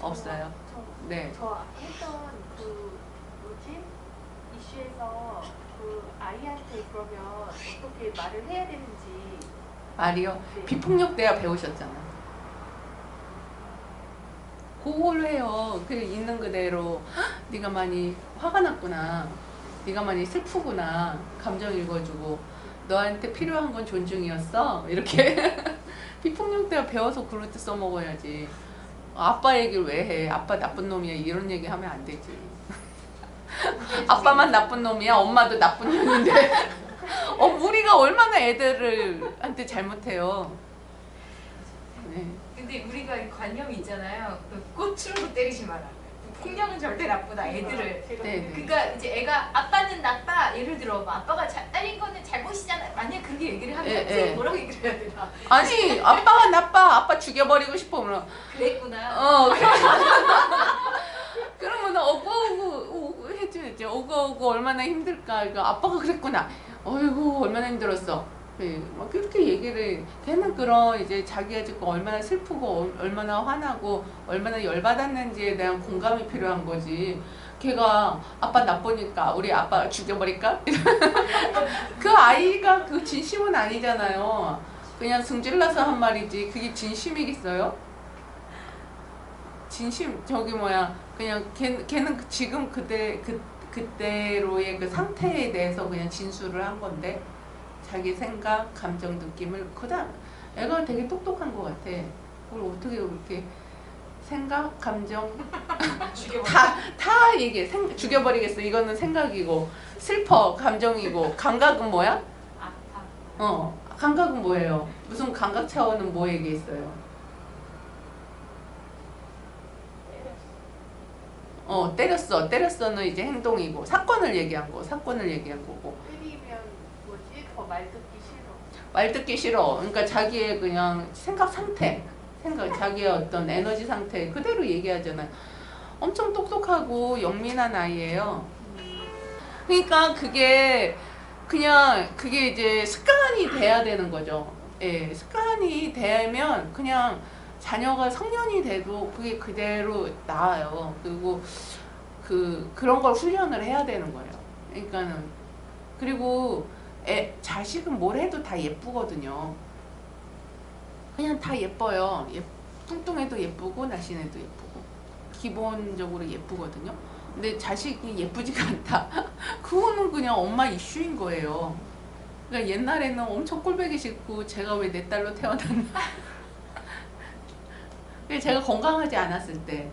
없어요. 네. 저 했던 그 뭐지? 이슈에서 그 아이한테 그러면 어떻게 말을 해야 되는지. 말이요? 네. 비폭력 대화 배우셨잖아. 그걸로 해요. 그 있는 그대로 네가 많이 화가 났구나. 네가 많이 슬프구나. 감정 읽어주고 너한테 필요한 건 존중이었어. 이렇게 비폭력 대화 배워서 그럴 때 써먹어야지. 아빠 얘기를 왜 해? 아빠 나쁜 놈이야. 이런 얘기 하면 안 되지. 아빠만 나쁜 놈이야. 엄마도 나쁜 놈인데. 우리가 얼마나 애들한테 잘못해요. 네. 근데 우리가 관념이 있잖아요. 그 꽃으로 때리지 마라. 폭력은 절대 나쁘다. 애들을. 네. 그러니까 이제 애가 아빠는 나빠. 예를 들어 뭐 아빠가 때린 거는 잘못이잖아. 만약 그렇게 얘기를 하면 선생님이 뭐라고 얘기를 해야 되나? 아니 아빠가 나빠. 아빠 죽여버리고 싶어. 그러면 그랬구나. 그러면 오고 해줘야지. 오고 얼마나 힘들까. 이거 아빠가 그랬구나. 어이구 얼마나 힘들었어. 네, 막 그렇게 얘기를 걔는 그런 이제 자기가 지금 얼마나 슬프고 얼마나 화나고 얼마나 열받았는지에 대한 공감이 필요한 거지. 걔가 아빠 나쁘니까 우리 아빠 죽여버릴까? 그 아이가 그 진심은 아니잖아요. 그냥 승질나서 한 말이지 그게 진심이겠어요? 진심 저기 뭐야 그냥 걔는 지금 그때로의 그 상태에 대해서 그냥 진술을 한 건데 자기 생각, 감정, 느낌을 그다음 애가 되게 똑똑한 것 같아. 그걸 어떻게 그렇게 생각, 감정 다 얘기해. 죽여버리겠어. 이거는 생각이고 슬퍼, 감정이고 감각은 뭐야? 감각은 뭐예요? 무슨 감각 차원은 뭐 얘기했어요? 때렸어는 이제 행동이고 사건을 얘기한 거고. 때리면 뭐지? 더 말 듣기 싫어. 말 듣기 싫어. 그러니까 자기의 그냥 생각 상태, 자기의 어떤 에너지 상태 그대로 얘기하잖아요. 엄청 똑똑하고 영민한 아이예요. 그러니까 그게 이제 습관이 돼야 되는 거죠. 예, 습관이 되면 그냥 자녀가 성년이 돼도 그게 그대로 나아요. 그리고 그런 걸 훈련을 해야 되는 거예요. 그러니까는 그리고 자식은 뭘 해도 다 예쁘거든요. 그냥 다 예뻐요. 뚱뚱해도 예쁘고 날씬해도 예쁘고 기본적으로 예쁘거든요. 근데 자식이 예쁘지가 않다. 그거는 그냥 엄마 이슈인 거예요. 그러니까 옛날에는 엄청 꼴보기 싫고 제가 왜 내 딸로 태어났나. 제가 건강하지 않았을 때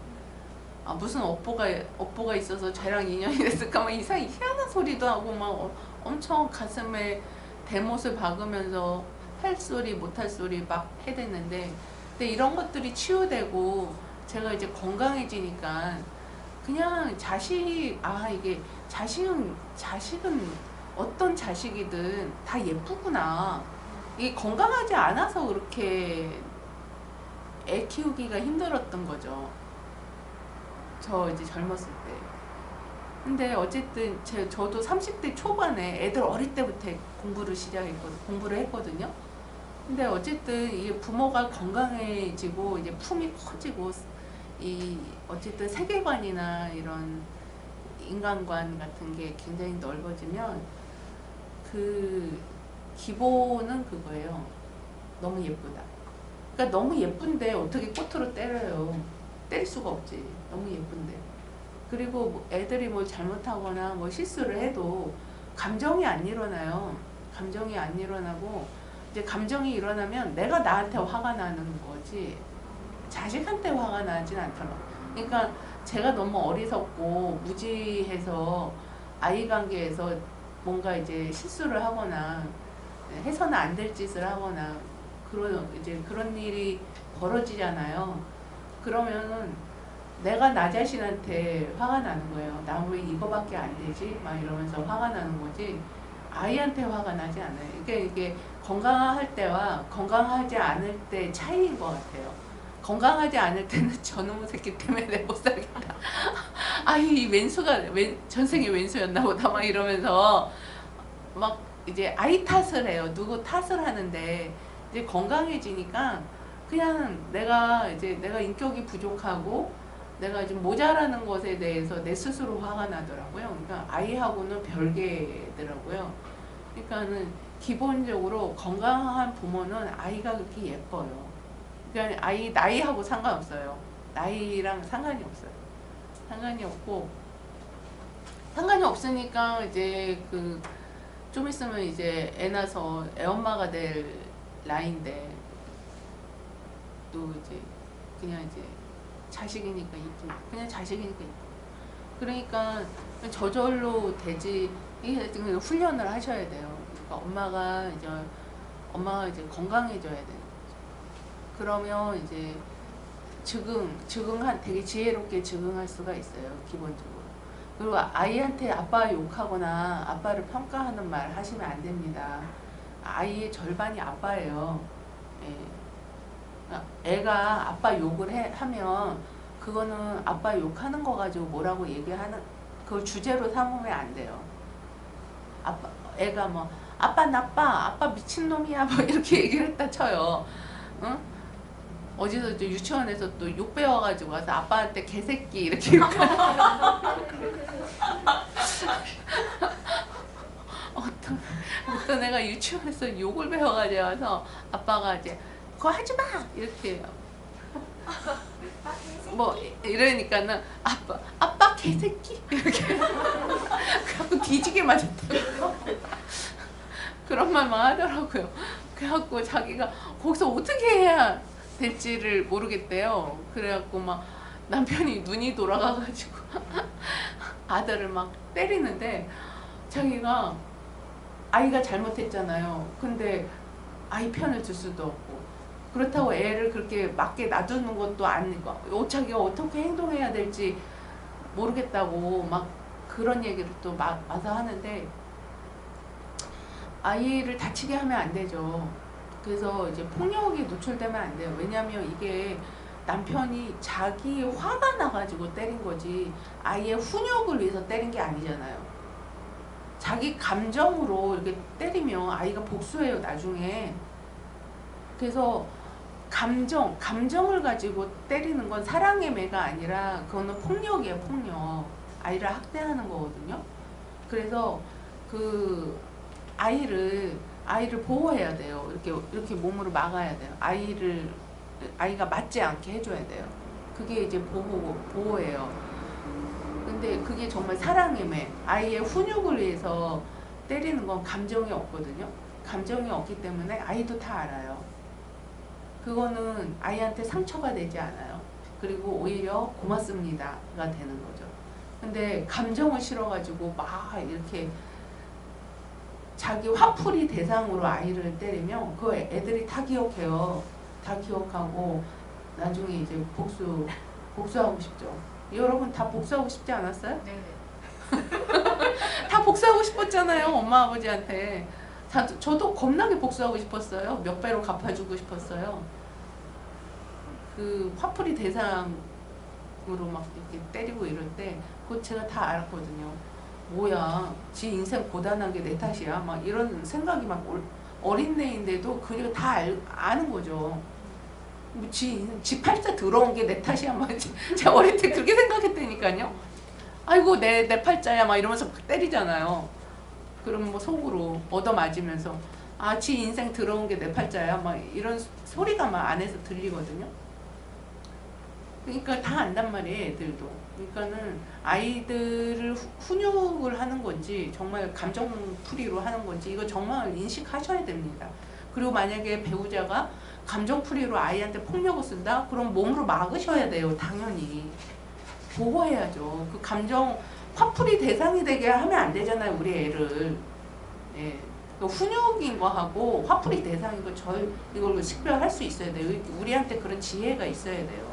무슨 업보가 있어서 쟤랑 인연이 됐을까 막 희한한 소리도 하고 막 엄청 가슴에 대못을 박으면서 할 소리 못할 소리 막 해댔는데 근데 이런 것들이 치유되고 제가 이제 건강해지니까 그냥 이게 자식은 어떤 자식이든 다 예쁘구나. 이게 건강하지 않아서 그렇게 애 키우기가 힘들었던 거죠. 저 이제 젊었을 때. 근데 어쨌든 저도 30대 초반에 애들 어릴 때부터 공부를 했거든요. 근데 어쨌든 이게 부모가 건강해지고 이제 품이 커지고 어쨌든 세계관이나 이런 인간관 같은 게 굉장히 넓어지면 그 기본은 그거예요. 너무 예쁘다. 그러니까 너무 예쁜데 어떻게 꽃으로 때려요. 때릴 수가 없지. 너무 예쁜데. 그리고 뭐 애들이 뭐 잘못하거나 뭐 실수를 해도 감정이 안 일어나요. 감정이 안 일어나고 이제 감정이 일어나면 내가 나한테 화가 나는 거지 자식한테 화가 나진 않더라고. 그러니까 제가 너무 어리석고 무지해서 아이 관계에서 뭔가 이제 실수를 하거나 해서는 안 될 짓을 하거나 그런 일이 벌어지잖아요. 그러면은 내가 나 자신한테 화가 나는 거예요. 나 왜 이거밖에 안 되지? 막 이러면서 화가 나는 거지. 아이한테 화가 나지 않아요. 이게 건강할 때와 건강하지 않을 때 차이인 것 같아요. 건강하지 않을 때는 저놈의 새끼 때문에 내 못 살겠다. 이 전생에 왼수였나 보다 막 이러면서 막 이제 아이 탓을 해요. 누구 탓을 하는데 이제 건강해지니까 그냥 내가 인격이 부족하고 내가 좀 모자라는 것에 대해서 내 스스로 화가 나더라고요. 그러니까 아이하고는 별개더라고요. 그러니까는 기본적으로 건강한 부모는 아이가 그렇게 예뻐요. 그러니까 아이 나이하고 상관없어요. 나이랑 상관이 없어요. 상관이 없고 상관이 없으니까 이제 그 좀 있으면 이제 애 낳아서 애 엄마가 될 나이인데 또 이제 그냥 이제 자식이니까 이쁘 그냥 자식이니까 이쁘 그러니까 저절로 되지 이게 훈련을 하셔야 돼요. 그러니까 엄마가 이제 건강해져야 돼요. 그러면 이제 되게 지혜롭게 적응할 수가 있어요. 기본적으로. 그리고 아이한테 아빠 욕하거나 아빠를 평가하는 말 하시면 안 됩니다. 아이의 절반이 아빠예요. 예. 애가 아빠 욕을 하면 그거는 아빠 욕하는 거 가지고 뭐라고 얘기하는 그걸 주제로 삼으면 안 돼요. 애가 뭐 아빠 나빠, 아빠 미친놈이야 뭐 이렇게 얘기를 했다 쳐요. 응? 어디서 또 유치원에서 또 욕 배워가지고 와서 아빠한테 개새끼 이렇게 어떤 애가 유치원에서 욕을 배워가지고 와서 아빠가 이제 그거 하지마 이렇게 뭐 이러니까는 아빠 개새끼 이렇게 갖고 뒤지게 맞았다고 그런 말만 하더라고요. 그래갖고 자기가 거기서 어떻게 해야 될지를 모르겠대요. 그래갖고 막 남편이 눈이 돌아가가지고 아들을 막 때리는데 자기가 아이가 잘못했잖아요. 근데 아이 편을 들 수도 없고 그렇다고 애를 그렇게 맞게 놔두는 것도 아니고 자기가 어떻게 행동해야 될지 모르겠다고 막 그런 얘기를 또 와서 하는데 아이를 다치게 하면 안 되죠. 그래서 이제 폭력에 노출되면 안 돼요. 왜냐하면 이게 남편이 자기 화가 나가지고 때린 거지 아이의 훈육을 위해서 때린 게 아니잖아요. 자기 감정으로 이렇게 때리면 아이가 복수해요 나중에. 그래서 감정을 가지고 때리는 건 사랑의 매가 아니라 그거는 폭력이에요. 폭력. 아이를 학대하는 거거든요. 그래서 그 아이를 보호해야 돼요. 이렇게 몸으로 막아야 돼요. 아이가 맞지 않게 해줘야 돼요. 그게 이제 보호예요. 근데 그게 정말 사랑의 매. 아이의 훈육을 위해서 때리는 건 감정이 없거든요. 감정이 없기 때문에 아이도 다 알아요. 그거는 아이한테 상처가 되지 않아요. 그리고 오히려 고맙습니다가 되는 거죠. 근데 감정을 실어가지고 막 이렇게 자기 화풀이 대상으로 아이를 때리면 그 애들이 다 기억해요. 다 기억하고 나중에 이제 복수하고 싶죠. 여러분 다 복수하고 싶지 않았어요? 네네. 다 복수하고 싶었잖아요. 엄마 아버지한테. 저도 겁나게 복수하고 싶었어요. 몇 배로 갚아주고 싶었어요. 그 화풀이 대상으로 막 이렇게 때리고 이럴 때 그거 제가 다 알았거든요. 뭐야, 지 인생 고단한 게 내 탓이야. 막 이런 생각이 막 어린애인데도 그걸 다 아는 거죠. 뭐 지 팔자 들어온 게 내 탓이야. 막 제가 어릴 때 그렇게 생각했다니까요. 아이고 내 팔자야 막 이러면서 때리잖아요. 그러면 뭐 속으로 얻어맞으면서 지 인생 들어온 게 내 팔자야. 막 이런 소리가 막 안에서 들리거든요. 그러니까 다 안단 말이에요, 애들도. 그러니까는 아이들을 훈육을 하는 건지 정말 감정풀이로 하는 건지 이거 정말 인식하셔야 됩니다. 그리고 만약에 배우자가 감정풀이로 아이한테 폭력을 쓴다? 그럼 몸으로 막으셔야 돼요. 당연히. 보호해야죠. 그 감정 화풀이 대상이 되게 하면 안 되잖아요. 우리 애를. 예. 그 훈육인 거 하고 화풀이 대상인 거 이걸 식별할 수 있어야 돼요. 우리한테 그런 지혜가 있어야 돼요.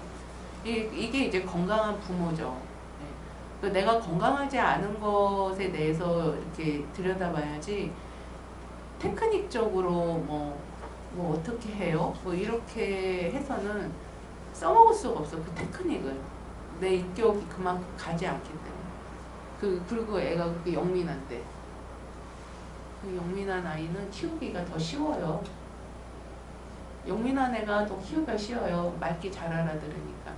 이게 이제 건강한 부모죠. 네. 내가 건강하지 않은 것에 대해서 이렇게 들여다봐야지 테크닉적으로 뭐 어떻게 해요? 뭐 이렇게 해서는 써먹을 수가 없어. 그 테크닉을. 내 인격이 그만큼 가지 않기 때문에. 그리고 애가 그렇게 영민한데. 그 영민한 아이는 키우기가 더 쉬워요. 영민한 애가 더 키우기가 쉬워요. 말귀 잘 알아들으니까.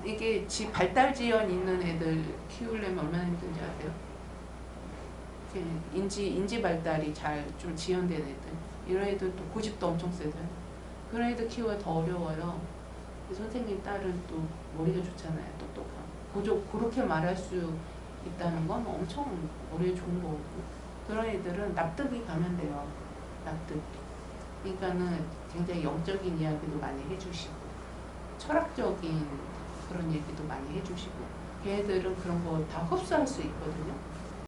이게 발달 지연 있는 애들 키우려면 얼마나 힘든지 아세요? 인지 발달이 잘 좀 지연된 애들, 이런 애들 또 고집도 엄청 세잖아요. 그런 애들 키우기가 더 어려워요. 선생님 딸은 또 머리가 좋잖아요. 똑똑하고. 그렇게 말할 수 있다는 건 엄청 머리에 좋은 거고. 그런 애들은 납득이 가면 돼요. 납득. 그러니까는 굉장히 영적인 이야기도 많이 해주시고, 철학적인 그런 얘기도 많이 해주시고, 걔네들은 그런 거 다 흡수할 수 있거든요.